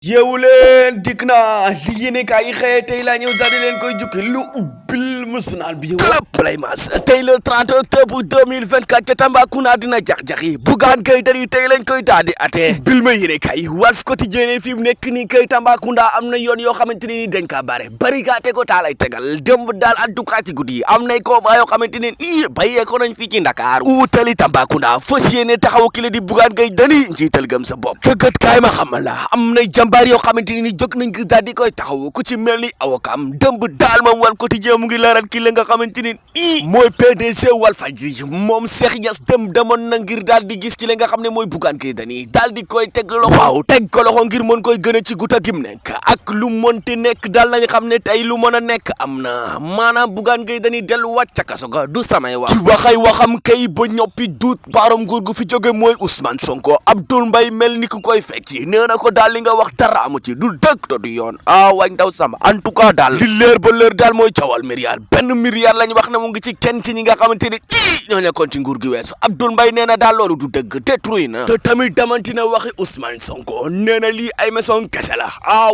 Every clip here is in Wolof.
yeewu leen dikk naa li yéene kaay yi xëyee tey laa ñëw daal di leen koy jukki lu ubbil musunal bi yow play mas tey le 30 octobre 2024 ca Tambacounda dina jax-jaxi Bougane Gueye Dany tey lañ koy daal di atee bil ma yéene kaay Walf Quotidien fi mu nekk nii kay Tambacounda am na yoon yoo xamante ni dañ kaa bare barikaate ko taalay tegal démb daal en tout cas ci guddi yi am nay convoi yoo xamante ni nii bayee ko nañ fii ci Dakar utali Tambacounda fas yéene taxaw ki la di Bougane Gueye Dany njiital gëm sa bopp tëggat kaay ma xamal la am nay jàmbaar yoo xamante ni jóg nañ ko daal di koy taxaw ku ci mel ni awakam dëmb daal moom Walf Quotidien mu ngi leeral ki la nga xamante ni mooy PDG Walfadjri moom Cheikh Niass dem demoon na ngir daal di gis ki la nga xam ne mooy Bougane Gueye Dany daal di koy teg loxo waaw teg ko loxo ngir mën koy gën a ci guta gim nekk ak lu mënti nekk daal nañ xam ne tey lu mën a nekk am na maanaam Bougane Gueye Dany delluwaat ca kaso ga du samay wax ci waxay waxam kay ba ñoppi duut baarom nguur gu fi jóge mooy Ousmane Sonko Abdoul Mbaye mel ni ku koy fecc nee na ko daal li nga wax dara amu ci du dëgg to du yoon wañ ndaw sama en tout cas daal li leer ba leer daal mooy coowal milliard benn milliard lañ wax ne mu ngi ci kenn ci ñi nga xamante ni ñoo nekkoon ci nguur gi weesu Abdoul Mbaye nee na daal loolu du dëgg détruit na te tamit damanti na waxi Ousmane Sonko nee na lii ay maçon kese la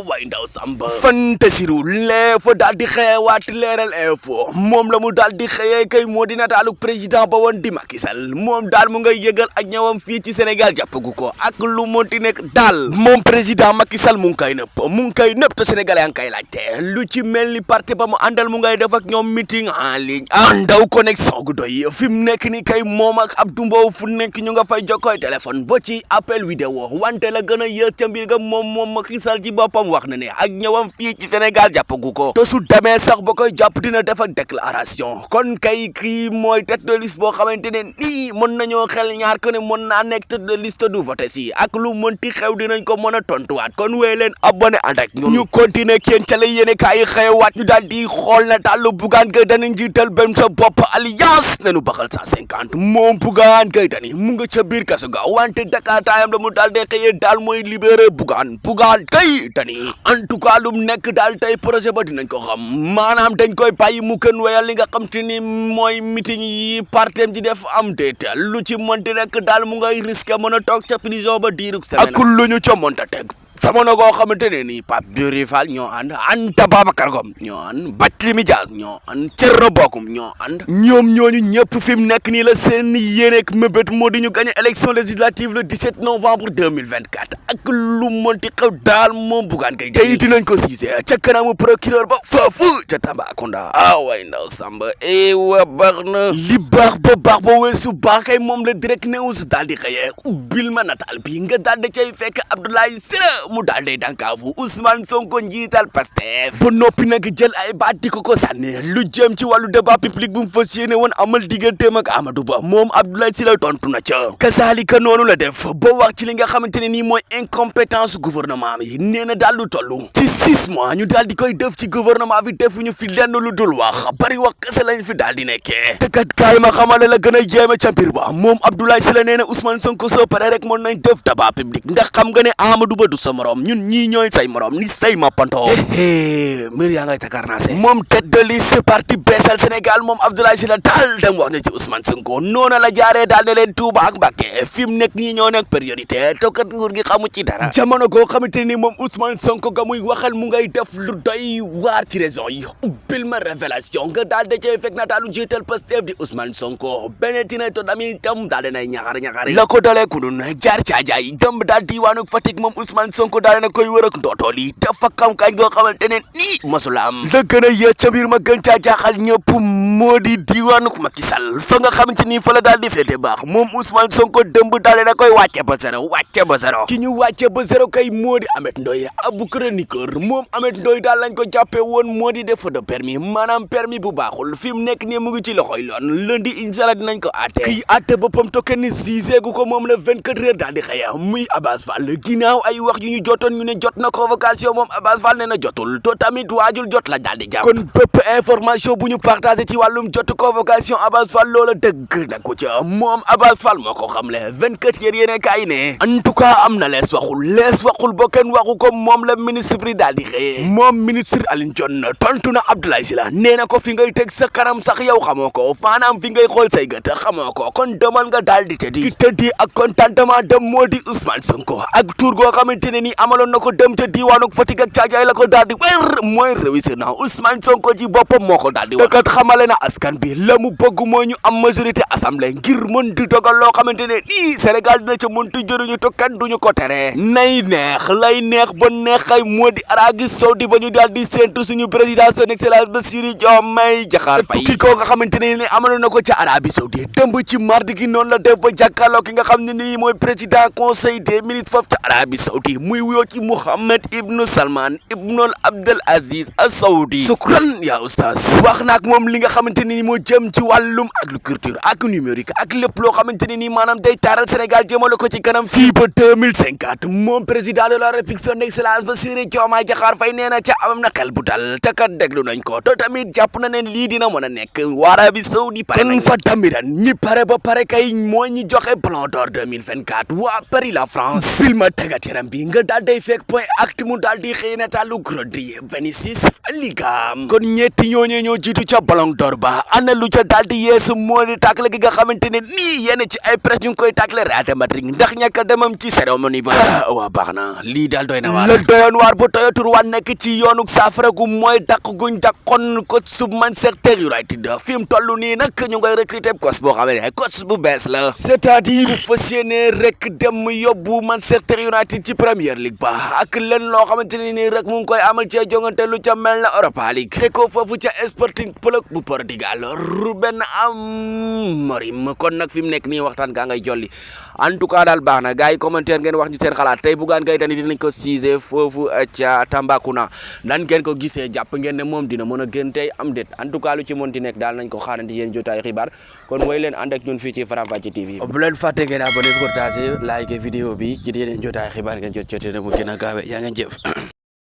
waay ndaw samba fantasiru l'info daal di xëyewaat leeral info moom la mu daal di xëyee kay moo di nataalu président ba woon di Macky Sall moom daal mu ngay yëgal ak ñëwam fii ci Sénégal jàppagu ko ak lu monti nekk daal moom président Macky Sall mu ngi koy nëpp te Sénégalais yaa ngi koy laajte lu ci mel ni parti ba mu àndal mu ngay def ak ñoom meeting en ligne ndaw connexion gu doy fi mu nekk ni kay moom ak Abdou Mbow fu nekk ñu nga fay jokkooy téléphone ba ci appel vidéo wante la gën a yées ca mbir ga moom Macky Sall ci boppam wax na ne ak ñëwam fii ci Sénégal jàppagu ko te su demee sax ba koy jàpp dina def ak déclaration kon kay kii mooy tête de liste boo xamante ne nii mën nañoo xel ñaar ko ne mën naa nekk tête de liste du voté si ak lu mënti xew dinañ ko mën a tontuwaat kon wéy leen abonné ànd ak ñun ñu continuer kenn ca la yéene kaay yi xëyewaat ñu daal di xool na daal Bougane Gueye Dany njiital benn sa bopp alliance nañu baxal 150 moom Bougane Gueye Dany mu nga ca biir kaso ga wante Dakar taayam la mu daal di xëyee daal mooy libéré Bougane Gueye Dany en tout cas lu mu nekk daal tey projet ba dinañ ko xam maanaam dañ koy bàyyi mu kën wayal li nga xam te ni mooy meeting yi partem di def am déet lu ci mënti nekk daal mu ngay risqué mën a toog ca prison ba diirug semaine ak lu ñu ca mënta teg jamono goo xamante ne nii Pape Diouri Fall ñoo ànd Anta Babacar Ngom ñoo ànd Barthélémy Dias ñoo ànd Thierno Bocoum ñoo ànd ñoom ñooñu ñëpp fi mu nekk nii la seen yéeneek mébét moo di ñu gagné élection législative le 17 novembre 2024 ak lu mënti xew daal moom Bougane Gueye Dany dinañ ko siisee ca kanamu procureur ba foofu ca Tambacounda waay ndaw Samba wa baax na li baax ba weesu baax kay moom la direct news daal di xëyee ubbil ma nataal bi nga daal di cay fekk Abdoulaye Sylla mu daal day dànkaafu Ousmane Sonko njiital Pastef ba noppi nag jël ay baat di ko sànni lu jëm ci wàllu débat public bu mu fas yéene woon amal digganteem ak Amadou Ba moom Abdoulaye Sylla tontu na ca kasaalika noonu la def ba wax ci li nga xamante ne nii mooy incompétence gouvernement bi nee na daal lu toll ci 6 mois ñu daal di koy def ci gouvernement bi defuñu fi lenn lu dul wax bari wax kese lañ fi daal di nekkee te kat kaay ma xamale la gën a jéeme ca mbir ba moom Abdoulaye Sylla nee na Ousmane Sonko soo pare rek mën nañ def débat public ndax xam nga ne Amadou Ba du sa morom ñun ñii ñooy say morom ni say mappanto mbir yaa ngay takarnaase moom tête de liste parti Beesal Sénégal moom Abdoulaye Sylla daal dem wax na ci Ousmane Sonko noona la jaaree daal ne leen Touba ak Mbacké fi mu nekk ñii ñoo nekk priorité tokat nguur gi xamu ci dara jamono goo xamante ni moom Ousmane Sonko ga muy waxal mu ngay def lu doy waar ci raison yi ubbil ma révélation nga daal da cay fekk nataalu njiital Pastef di Ousmane Sonko benetina to dami itam daal danay ñaxar la ko dalee kunun jaar caajaay dem daal diwaanu Fatick moom Ousmane Sonko daal na koy wër ak ndootool yi dafa xam-kañ goo xamante ne nii masula am la gën a yées ca biir ma gën caa jaaxal ñëpp moo di diwaanu Macky Sall fa nga xamante ni fa la daal di féete baax moom Ousmane Sonko dëmb daal na koy wàcce ba zéro ki ñu wàcce ba zéro kay moo di Ameth Ndoye abu chroniqueur moom Ameth Ndoye daal lañ ko jàppee woon moo di défaut de permis maanaam permis bu baaxul fi mu nekk nii mu ngi ci loxoy loon lundi inshallah dinañ ko àtte kii àtte boppam tokk ni siseegu ko moom la 24 heures daal di xëya muy Abass Fall ginnaaw ay wax yu ñu jotoon ñu ne jot na convocation moom Abass Fall ne na jotul to tamit waajul jot la daal di jàpp kon bépp information bu ñu partagé ci wàllum jot convocation Abass Fall loola dëgg na ko ca moom Abass Fall moo ko xamle 24 heures yéene kaay ne en tout cas am na lees waxul boo kenn waxu ko moom la ministre bi daal daal di xëyee moom ministre Alioune Dione tontu na Abdoulaye Sylla nee na ko fi ngay teg sa kanam sax yow xamoo ko maanaam fi ngay xool say gët xamoo ko kon demal nga daal di tëddi ki tëddi ak contentement dem moo di Ousmane Sonko ak tour goo xamante ne ni amaloon na ko dem ca diwaanu Fatick ak Thiadiaye la ko daal di wér mooy réussir na Ousmane Sonko ci boppam moo ko daal di wax kat xamale na askan bi la mu bëgg moo ñu am majorité assemblée ngir mën di dogal loo xamante ne nii Sénégal dina ca mënti jëriñu te kenn duñu ko tere nay neex lay neex ba neexay moo di Arabie Saoudite ba ñu daal di séentu suñu président son excellence Bassirou Diomaye Diakhar Faye tukki ko nga xamante ne ni amaloon na ko ca Arabie Saoudite dëmb ci mardi gi noonu la def ba jàkkaarloo ki nga xam ne nii mooy président conseil des ministres foofu ca Arabie Saoudite muy wuyoo ci Mohammed ibnu Salman ibnul Abdel Aziz Al Saoudi sukran yaa oustaz wax naak moom li nga xamante ne ni moo jëm ci wàllum agriculture ak numérique ak lépp loo xamante ne nii maanaam day taaral Sénégal jëmale ko ci kanam fii ba 2050 moom président de la République son excellence Bassirou Diomaye Diakhar Faye nee na ca am na xel bu dal te kat déglu nañ ko te tamit jàpp na ne lii dina mën a nekk waa Arabie Saoudite pare nañ fa tamiran ñi pare ba pare kay mooy ñi joxe Ballon d'Or 2024 waa Paris la France film tàggat yaram bi nga daal day fekk point acte mu daal di xëy na tàllu Grodri 26 ligam kon ñetti ñooñee ñoo jiitu ca Ballon d'Or ba ana lu ca daal di yeesu moo di tàkkale gi nga xamante ne nii yenn ci ay presse ñu ngi koy tàkkale Real Madrid ndax ñàkk a demam ci cérémonie ba waa baax na lii daal doy na waar la doyoon waar bu toyatur waa nekk ci yoonu saafara gu mooy dàq guñ dàqoon coach su Manchester United fi mu toll nii nag ñu ngay recruter coach boo xam ne coach bu bees la c'est-à-dire bu fas yéene rek dem yóbbu Manchester United ci Premier League ba ak leen loo xamante ne nii rek mu ngi koy amal ci jongante lu ca mel na Europa League te ko foofu ca Sporting Club bu Portugal Ruben Amorim kon nag fi mu nekk nii waxtaan gaa ngay jolli en tout cas daal baax na gars yi commentaire ngeen wax ñu seen xalaat tey Bougane Gueye Dany dinañ ko siise foofu ca Tambacounda nan ngeen ko gisee jàpp ngeen ne moom dina mën a gën tey am déet en tout cas lu ci mënti nekk daal nañ ko xaarandi yéen jotaay xibaar kon woy leen ànd ak ñun fii ci Faram Faccé TV bu leen fàtte ngeen abonné partager like vidéo bi ci yeneen jotaay xibaar ngeen jot na mu gën a gaawe yaa ngeen jëf